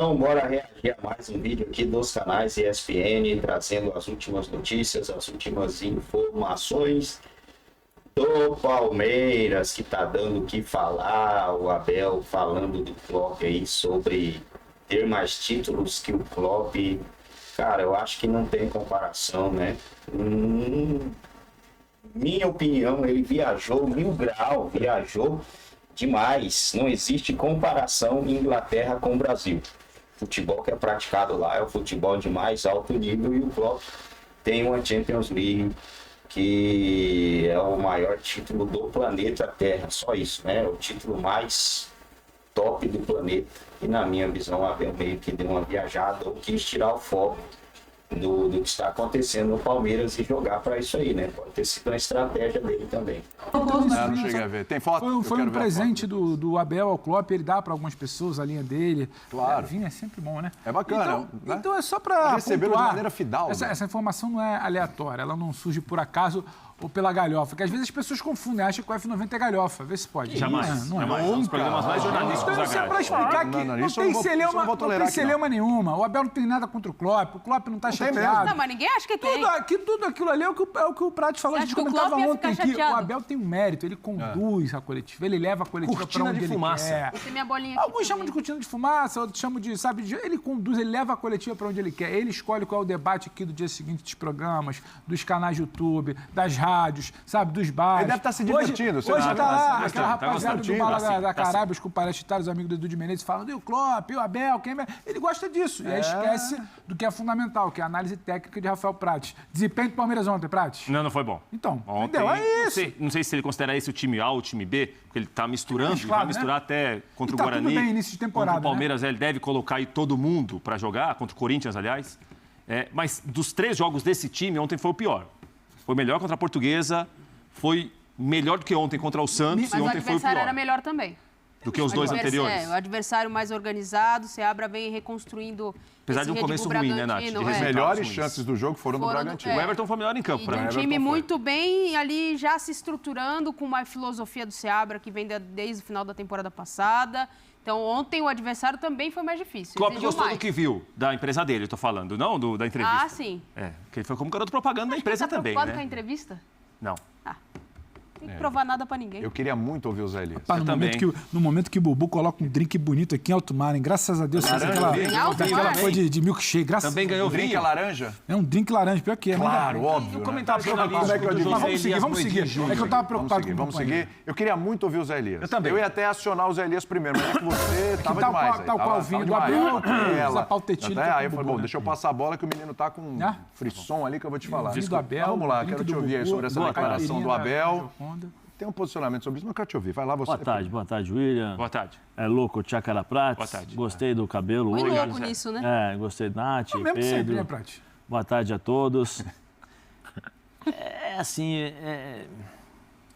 Então, bora reagir a mais um vídeo aqui dos canais ESPN, trazendo as últimas notícias, as últimas informações do Palmeiras, que tá dando o que falar. O Abel falando do Klopp aí sobre ter mais títulos que o Klopp. Cara, eu acho que não tem comparação, né? Minha opinião, ele viajou 1000 graus, viajou demais. Não existe comparação em Inglaterra com o Brasil. O futebol que é praticado lá é o futebol de mais alto nível, e o Klopp tem uma Champions League, que é o maior título do planeta Terra, só isso, né? É o título mais top do planeta. E na minha visão, a Abel meio que deu uma viajada, ou quis tirar o foco do que está acontecendo no Palmeiras e jogar para isso aí, né? Pode ter sido uma estratégia dele também. Não cheguei a ver. Tem foto? Foi um presente do Abel ao Klopp, ele dá para algumas pessoas a linha dele. Claro. Vinho é sempre bom, né? É bacana. Então é só para receber de maneira fidal. Essa informação não é aleatória, ela não surge por acaso ou pela galhofa, porque às vezes as pessoas confundem, acham que o F90 é galhofa. Vê se pode. Jamais. Não é. É um dos programas mais jornalísticos da Então, isso é grade. para explicar que não tem celeuma nenhuma. O Abel não tem nada contra o Klopp não está chateado. Não, mas ninguém acha que tem. Tudo aquilo ali é o que o Prati falou. A gente comentava ontem que o Abel tem um mérito, ele conduz a coletiva, ele leva a coletiva para onde ele quer. Tem minha bolinha aqui. Alguns chamam de cortina de fumaça, outros chamam de, ele conduz, ele leva a coletiva para onde ele quer. Ele escolhe qual é o debate aqui do dia seguinte dos programas, dos canais de YouTube, das rádios, dos bares. Ele deve estar se divertindo. Hoje tá lá aquela rapaziada do gostando, Bala da Carabas, com o Paratitário, os amigos do Edu de Menezes, falando, e o Klopp, e o Abel, quem é? Ele gosta disso. E aí esquece do que é fundamental, que é a análise técnica de Rafael Prati. Desempenho do Palmeiras ontem, Prati? Não foi bom. Então, ontem, entendeu? É isso. Não sei se ele considera esse o time A ou o time B, porque ele tá misturando, claro, vai misturar até contra o Guarani. Tudo bem, início de temporada, contra o Palmeiras, ele deve colocar aí todo mundo para jogar, contra o Corinthians, aliás. Mas dos 3 jogos desse time, ontem foi o pior. Foi melhor contra a Portuguesa, foi melhor do que ontem contra o Santos, e ontem foi o pior. Mas o adversário era melhor também. Do que os dois anteriores. O adversário mais organizado, o Seabra vem reconstruindo. Apesar de um começo ruim, né, Nath? As melhores chances do jogo foram do Bragantino. O Everton foi melhor em campo. E um time muito bem ali, já se estruturando com uma filosofia do Seabra que vem desde o final da temporada passada. Então, ontem o adversário também foi mais difícil. Klopp gostou do que viu da empresa dele, eu tô falando, não da entrevista. Ah, sim. Porque ele foi como garoto propaganda da empresa também, né? Você tá preocupado com a entrevista? Não. Não tem que provar nada pra ninguém. Eu queria muito ouvir o Zé Elias. No momento que o Bubu coloca um drink bonito aqui em alto mar, hein? Graças a Deus, fez aquela coisa de milkshake. Também ganhou o drink é laranja? É um drink laranja, pior que é. Claro, óbvio. O comentário jornalístico Mas vamos seguir. É que eu tava preocupado com o Vamos seguir. Eu queria muito ouvir o Zé Elias. Eu também. Eu ia até acionar o Zé Elias primeiro, mas é que você tava demais. Tal qual o vinho do Abel, essa pautetilha. Aí eu falei, bom, deixa eu passar a bola que o menino tá com frisson ali que eu vou te falar. Vinho do Abel. Vamos lá, quero te ouvir aí sobre essa declaração do Abel. Honda. Tem um posicionamento sobre isso, mas eu quero te ouvir. Vai lá, você. Boa tarde, William. Boa tarde. É louco, Tchacara Prats. Boa tarde. Gostei do cabelo Foi hoje. louco nisso, né? Gostei de Nath, Mesmo Pedro. sempre, né, Prati? Boa tarde a todos. Assim,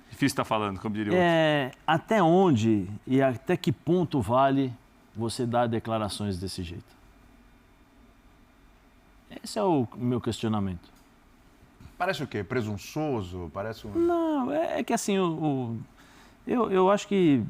Difícil estar falando, como diria outro. até onde e até que ponto vale você dar declarações desse jeito? Esse é o meu questionamento. Parece o quê? Presunçoso? Parece um... Não, é que assim, eu acho que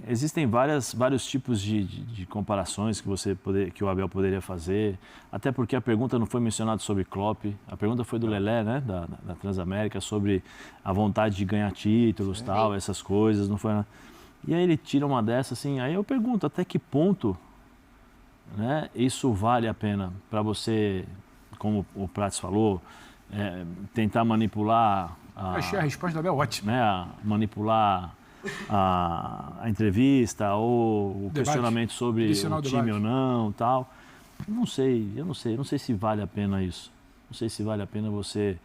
existem vários tipos de comparações que o Abel poderia fazer, até porque a pergunta não foi mencionada sobre Klopp, a pergunta foi do Lelé, né, da Transamérica, sobre a vontade de ganhar títulos, tal, essas coisas, não foi, né? E aí ele tira uma dessas, assim, aí eu pergunto até que ponto, né, isso vale a pena para você, como o Prats falou, tentar manipular... Achei a resposta do Abel ótima. Né, manipular a entrevista ou o questionamento sobre o time ou não, tal. Eu não sei se vale a pena isso. Não sei se vale a pena você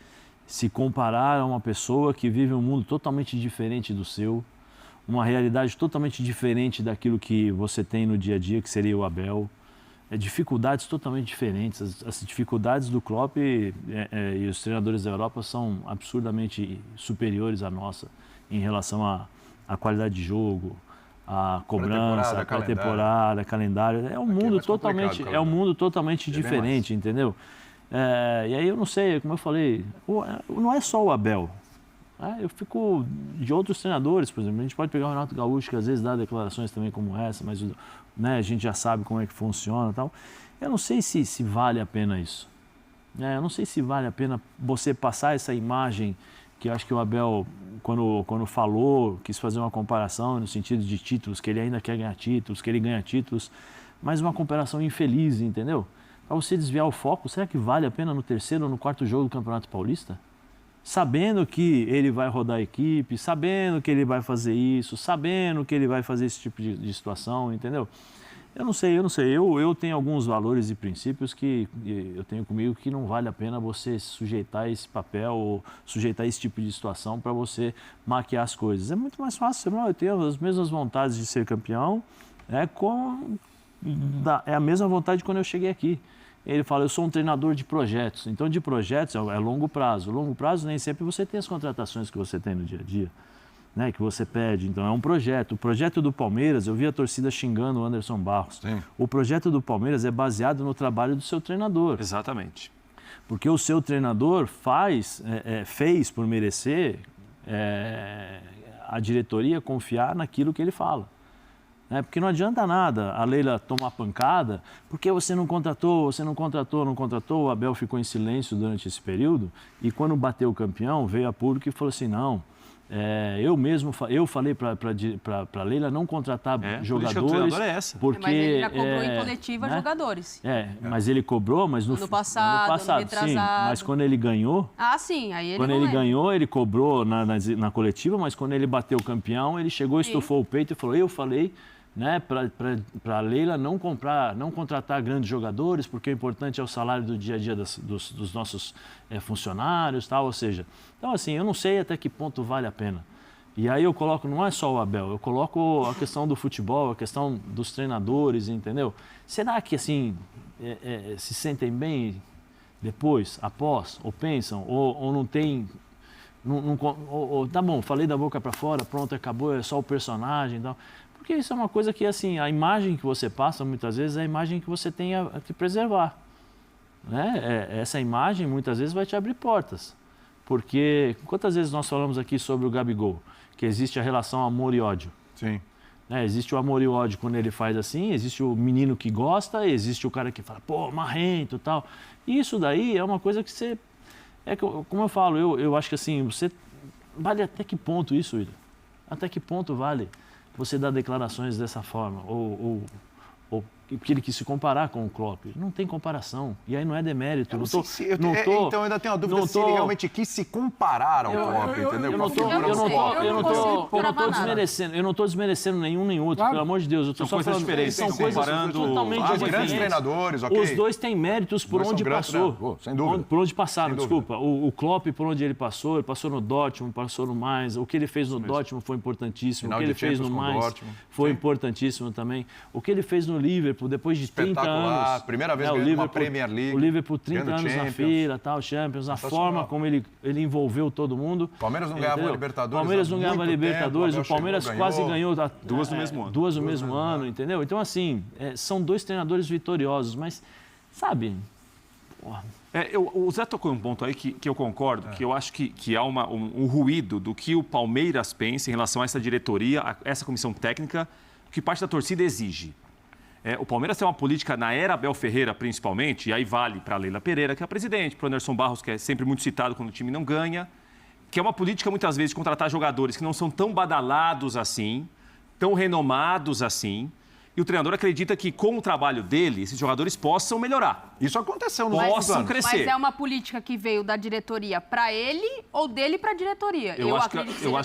se comparar a uma pessoa que vive um mundo totalmente diferente do seu, uma realidade totalmente diferente daquilo que você tem no dia a dia, que seria o Abel. Dificuldades totalmente diferentes. As dificuldades do Klopp e os treinadores da Europa são absurdamente superiores à nossa em relação à qualidade de jogo, à cobrança, à pré-temporada, calendário. É um mundo totalmente diferente, entendeu? E aí eu não sei, como eu falei, não é só o Abel. Eu fico de outros treinadores, por exemplo. A gente pode pegar o Renato Gaúcho, que às vezes dá declarações também como essa, mas né? A gente já sabe como é que funciona e tal. Eu não sei se vale a pena isso. Eu não sei se vale a pena você passar essa imagem que eu acho que o Abel, quando falou, quis fazer uma comparação no sentido de títulos, que ele ainda quer ganhar títulos, que ele ganha títulos, mas uma comparação infeliz, entendeu? Para você desviar o foco, será que vale a pena no terceiro ou no quarto jogo do Campeonato Paulista? Sabendo que ele vai rodar a equipe, sabendo que ele vai fazer isso, sabendo que ele vai fazer esse tipo de situação, entendeu? Eu não sei. Eu tenho alguns valores e princípios que eu tenho comigo que não vale a pena você sujeitar a esse papel ou sujeitar esse tipo de situação para você maquiar as coisas. É muito mais fácil. Eu tenho as mesmas vontades de ser campeão, é a mesma vontade de quando eu cheguei aqui. Ele fala, eu sou um treinador de projetos. Então, de projetos é longo prazo. Longo prazo nem sempre você tem as contratações que você tem no dia a dia. Né, que você pede, então é um projeto. O projeto do Palmeiras, eu vi a torcida xingando o Anderson Barros. Sim. O projeto do Palmeiras é baseado no trabalho do seu treinador. Exatamente. Porque o seu treinador fez por merecer a diretoria confiar naquilo que ele fala. Porque não adianta nada a Leila tomar pancada, porque você não contratou, o Abel ficou em silêncio durante esse período, e quando bateu o campeão, veio a público e falou assim, não... eu falei para Leila não contratar jogadores, porque mas ele já cobrou em coletiva jogadores. Mas ele cobrou, mas no ano passado sim, mas quando ele ganhou, sim, aí ele quando ele ganhou, ele cobrou na coletiva, mas quando ele bateu o campeão, ele chegou, estufou o peito e falou, eu falei, né, para Leila não contratar grandes jogadores, porque o importante é o salário do dia a dia dos nossos funcionários, tal, ou seja, então assim, eu não sei até que ponto vale a pena. E aí eu coloco, não é só o Abel, eu coloco a questão do futebol, a questão dos treinadores, entendeu? Será que assim, se sentem bem depois, após, ou pensam, ou não tem... tá bom, falei da boca para fora, pronto, acabou, é só o personagem e tal. Porque isso é uma coisa que, assim, a imagem que você passa, muitas vezes, é a imagem que você tem a te preservar. Né? Essa imagem, muitas vezes, vai te abrir portas. Porque, quantas vezes nós falamos aqui sobre o Gabigol? Que existe a relação amor e ódio. Sim. Existe o amor e o ódio quando ele faz assim, existe o menino que gosta, existe o cara que fala, pô, marrento e tal. E isso daí é uma coisa que você... como eu falo, eu acho que, assim, você... Vale até que ponto isso, William? Até que ponto vale você dar declarações dessa forma, ou porque ele quis se comparar com o Klopp. Não tem comparação. E aí não é demérito. Então eu ainda tenho uma dúvida se ele realmente quis se comparar ao Klopp, entendeu? Eu não estou desmerecendo nenhum nem outro, claro. Pelo amor de Deus. Eu estou só falando diferentes. São coisas totalmente diferentes. Grandes treinadores, ok. Os dois têm méritos por onde passou. Sem dúvida. Por onde passaram, desculpa. O Klopp, por onde ele passou no Dortmund, passou no Mainz. O que ele fez no Dortmund foi importantíssimo. O que ele fez no Mainz foi importantíssimo também. O que ele fez no Liverpool, depois de 30 anos... Primeira vez ganhando uma Premier League. O Liverpool, 30 anos na feira, tal, Champions, a forma como ele envolveu todo mundo. Palmeiras não ganhava Libertadores. Palmeiras não ganhava Libertadores, o Palmeiras quase ganhou duas no mesmo ano. Duas no mesmo ano, entendeu? Então, assim, são dois treinadores vitoriosos, mas, sabe... O Zé tocou um ponto aí que eu concordo, que eu acho que há um ruído do que o Palmeiras pensa em relação a essa diretoria, a essa comissão técnica, que parte da torcida exige. O Palmeiras tem uma política, na era Abel Ferreira principalmente, e aí vale para a Leila Pereira, que é a presidente, para o Anderson Barros, que é sempre muito citado quando o time não ganha, que é uma política, muitas vezes, de contratar jogadores que não são tão badalados assim, tão renomados assim, e o treinador acredita que, com o trabalho dele, esses jogadores possam melhorar. Isso aconteceu nos últimos anos. Crescer. Mas é uma política que veio da diretoria para ele ou dele para a diretoria? Eu acho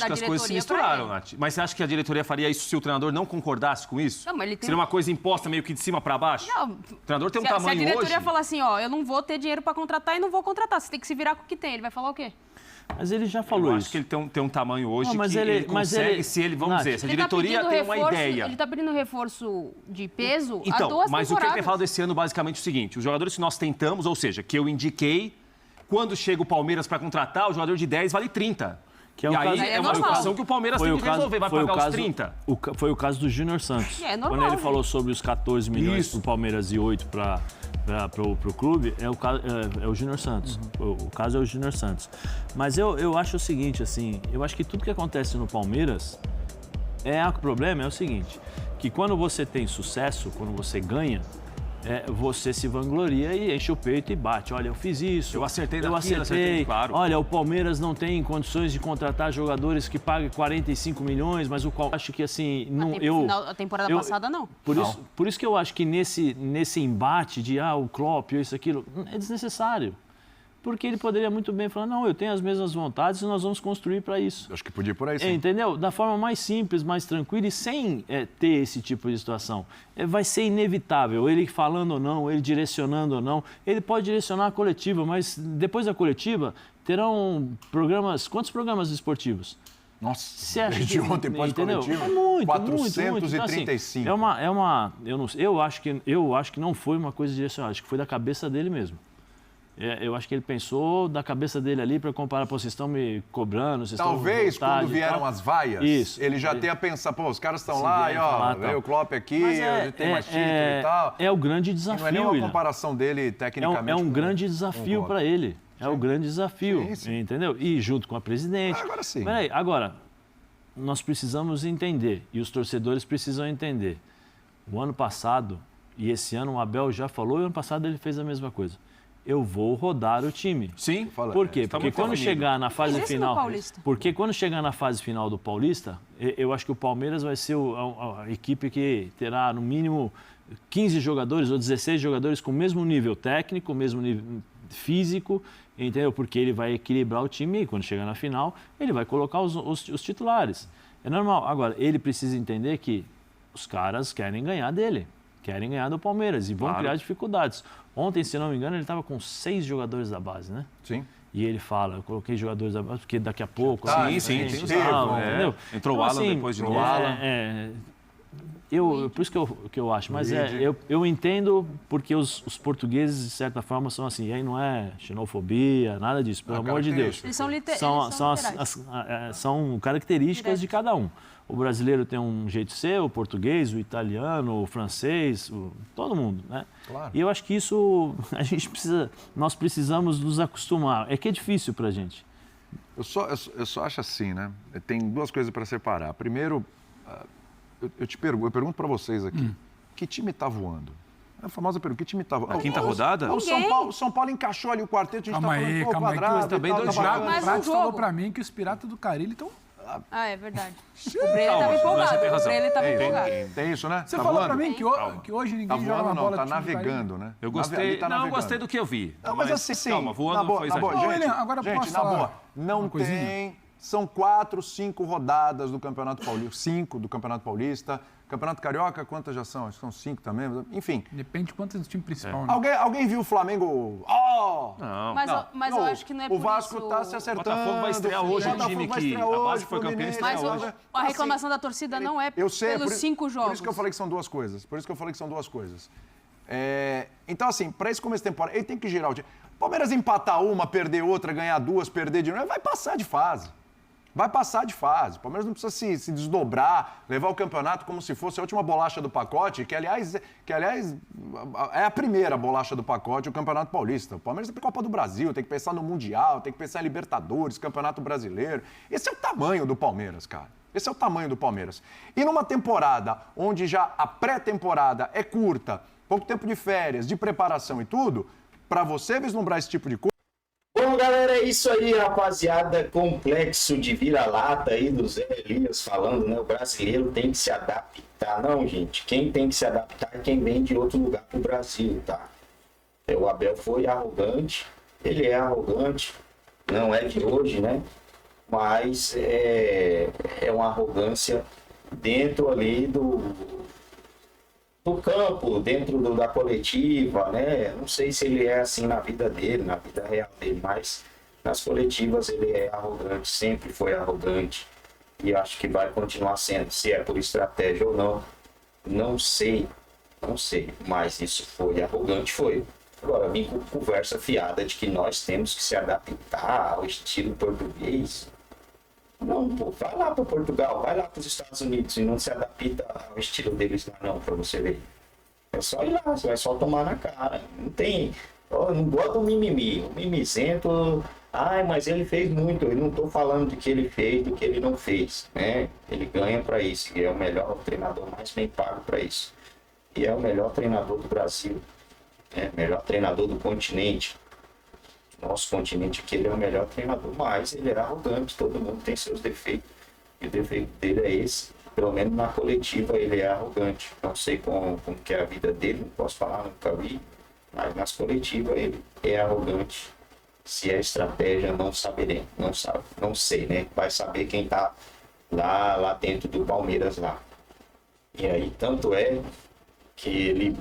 que as coisas se misturaram, Nath. Mas você acha que a diretoria faria isso se o treinador não concordasse com isso? Não, mas ele tem... Seria uma coisa imposta meio que de cima para baixo? Não. O treinador tem um tamanho hoje... Se a diretoria falar assim, eu não vou ter dinheiro para contratar e não vou contratar, você tem que se virar com o que tem, ele vai falar o quê? Mas ele já falou isso. Eu acho que ele tem um tamanho hoje que ele consegue, se ele, vamos dizer, se a diretoria tem uma ideia... Ele está pedindo reforço de peso há 2 temporadas. Então, mas o que ele tem falado esse ano, basicamente, é o seguinte, os jogadores que nós tentamos, ou seja, que eu indiquei, quando chega o Palmeiras para contratar, o jogador de 10 vale 30. Que é o caso, é uma situação que o Palmeiras tem que resolver, vai pagar os 30. Foi o caso do Júnior Santos. Normal, quando ele falou sobre os 14 milhões para o Palmeiras e 8 para o clube, é o Júnior Santos. O caso é o Júnior Santos. Mas eu acho o seguinte, assim, eu acho que tudo que acontece no Palmeiras O problema é o seguinte, que quando você tem sucesso, quando você ganha, você se vangloria e enche o peito e bate. Olha, eu fiz isso. Eu acertei, claro. Olha, o Palmeiras não tem condições de contratar jogadores que paguem 45 milhões, mas o qual acho que assim... A temporada passada, não. Por isso que eu acho que nesse embate de o Klopp, isso, aquilo, é desnecessário. Porque ele poderia muito bem falar, não, eu tenho as mesmas vontades e nós vamos construir para isso. Eu acho que podia ir por aí, sim. Entendeu? Da forma mais simples, mais tranquila e sem ter esse tipo de situação. Vai ser inevitável, ele falando ou não, ele direcionando ou não. Ele pode direcionar a coletiva, mas depois da coletiva terão programas... Quantos programas esportivos? Nossa, desde ontem pós-coletiva, é muito, 435. Então, assim, eu acho que não foi uma coisa direcionada, acho que foi da cabeça dele mesmo. Eu acho que ele pensou da cabeça dele ali para comparar, pô, vocês estão me cobrando, vocês talvez quando vieram as vaias, ele já tenha pensado, pô, os caras estão lá, e ó, veio o Klopp aqui, a gente tem mais título e tal. É o grande desafio. Não é nenhuma comparação dele tecnicamente. É um grande desafio para ele. É o grande desafio, sim. Entendeu? E junto com a presidente. Agora sim. Peraí, agora, nós precisamos entender, e os torcedores precisam entender. O ano passado, e esse ano o Abel já falou, e o ano passado ele fez a mesma coisa. Eu vou rodar o time. Sim, por quê? Porque quando chegar na fase final, do Paulista, eu acho que o Palmeiras vai ser a equipe que terá no mínimo 15 jogadores ou 16 jogadores com o mesmo nível técnico, o mesmo nível físico, entendeu? Porque ele vai equilibrar o time e quando chegar na final, ele vai colocar os titulares. É normal. Agora, ele precisa entender que os caras querem ganhar dele. Querem ganhar do Palmeiras e vão criar dificuldades. Ontem, se não me engano, ele estava com 6 jogadores da base, né? Sim. E ele fala, eu coloquei jogadores da base porque daqui a pouco... Sim. Entendeu? Entrou o Alan depois de novo. Por isso que eu acho. Mas eu entendo porque os portugueses, de certa forma, são assim. E aí não é xenofobia, nada disso, pelo amor de Deus. Eles são são características de cada um. O brasileiro tem um jeito de ser, o português, o italiano, o francês, todo mundo, né? Claro. E eu acho que isso nós precisamos nos acostumar. É que é difícil pra gente. Eu só acho assim, né? Tem duas coisas para separar. Primeiro, eu pergunto para vocês aqui, que time está voando? A famosa pergunta, que time está voando? Na quinta rodada? O São Paulo encaixou ali o quarteto, a gente calma aí, Quadrado, também dois jogos. Mais O jogo. falou para mim que os piratas do Carille estão... É verdade. O Breno estava empolgado. Tem isso, né? Você falou para mim que hoje ninguém joga uma bola. Tá navegando, né? Eu gostei, eu gostei do que eu vi. Não, mas assim, calma, voando foi exagero. Gente, agora gente, posso na falar boa, não tem... São 4, 5 rodadas do Campeonato Paulista. 5 do Campeonato Paulista. Campeonato Carioca, quantas já são? Acho que são 5 também. Enfim. Depende de quantos do time principal. Né? Alguém viu o Flamengo? Não. Mas eu acho que não é por isso. O Vasco está se acertando. O Botafogo vai estrear hoje, um time que a base foi campeão estreia hoje. A reclamação da torcida não é pelos 5 jogos. Por isso que eu falei que são duas coisas. Então, assim, para esse começo de temporada, ele tem que girar o time. Palmeiras empatar uma, perder outra, ganhar duas, perder de novo, vai passar de fase. Vai passar de fase. O Palmeiras não precisa se desdobrar, levar o campeonato como se fosse a última bolacha do pacote, que aliás é a primeira bolacha do pacote, o Campeonato Paulista. O Palmeiras tem Copa do Brasil, tem que pensar no Mundial, tem que pensar em Libertadores, Campeonato Brasileiro. Esse é o tamanho do Palmeiras, cara. Esse é o tamanho do Palmeiras. E numa temporada onde já a pré-temporada é curta, pouco tempo de férias, de preparação e tudo, para você vislumbrar esse tipo de coisa. Bom, galera, é isso aí, rapaziada. Complexo de vira-lata aí do Zé Elias falando, né? O brasileiro tem que se adaptar. Não, gente, quem tem que se adaptar é quem vem de outro lugar pro Brasil, tá? O Abel foi arrogante, ele é arrogante, não é de hoje, né? Mas é uma arrogância dentro ali do campo, dentro da coletiva, né? Não sei se ele é assim na vida dele, na vida real dele, mas nas coletivas ele é arrogante, sempre foi arrogante e acho que vai continuar sendo, se é por estratégia ou não, não sei, mas isso foi arrogante, foi. Agora, vim com conversa fiada de que nós temos que se adaptar ao estilo português. Não, pô, vai lá para Portugal, vai lá para os Estados Unidos e não se adapta ao estilo deles lá não, para você ver. É só ir lá, você vai só tomar na cara. Não tem, eu não gosto do mimimi. O mimizento Ah, mas ele fez muito. Eu não estou falando de que ele fez, do que ele não fez, né? Ele ganha para isso. E é o melhor treinador mais bem pago para isso. E é o melhor treinador do Brasil. É o melhor treinador do continente. Nosso continente aqui, ele é o melhor treinador. Mas ele é arrogante. Todo mundo tem seus defeitos. E o defeito dele é esse. Pelo menos na coletiva ele é arrogante. Não sei como que é a vida dele. Não posso falar, nunca vi. Mas nas coletivas ele é arrogante. Se é estratégia, não saberei, não sabe, não sei, né? Vai saber quem tá lá dentro do Palmeiras lá. E aí, tanto é que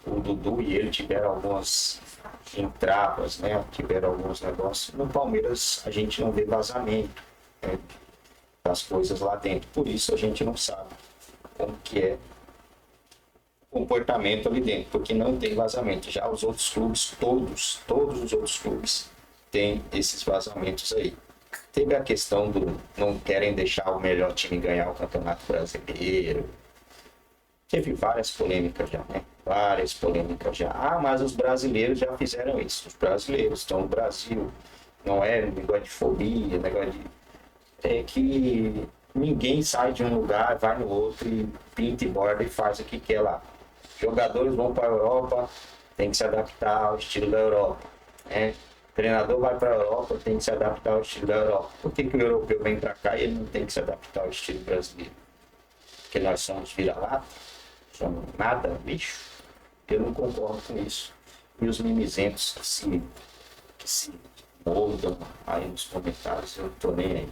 o Dudu e ele tiveram algumas entraves, né? Tiveram alguns negócios. No Palmeiras a gente não vê vazamento, né, das coisas lá dentro. Por isso a gente não sabe como que é o comportamento ali dentro, porque não tem vazamento. Já os outros clubes, todos os outros clubes tem esses vazamentos aí. Teve a questão do não querem deixar o melhor time ganhar o Campeonato Brasileiro. Teve várias polêmicas já, né? Várias polêmicas já. Ah, mas os brasileiros já fizeram isso. Os brasileiros estão no Brasil. Não é negócio de fobia, negócio de... É que ninguém sai de um lugar, vai no outro e pinta e borda e faz o que quer lá. Jogadores vão para a Europa, tem que se adaptar ao estilo da Europa, né? O treinador vai para a Europa, tem que se adaptar ao estilo da Europa. Por que o europeu vem para cá e ele não tem que se adaptar ao estilo brasileiro? Porque nós somos vira-lata, somos nada, bicho. Eu não concordo com isso. E os mimizentos que se moldam aí nos comentários, eu não tô nem aí.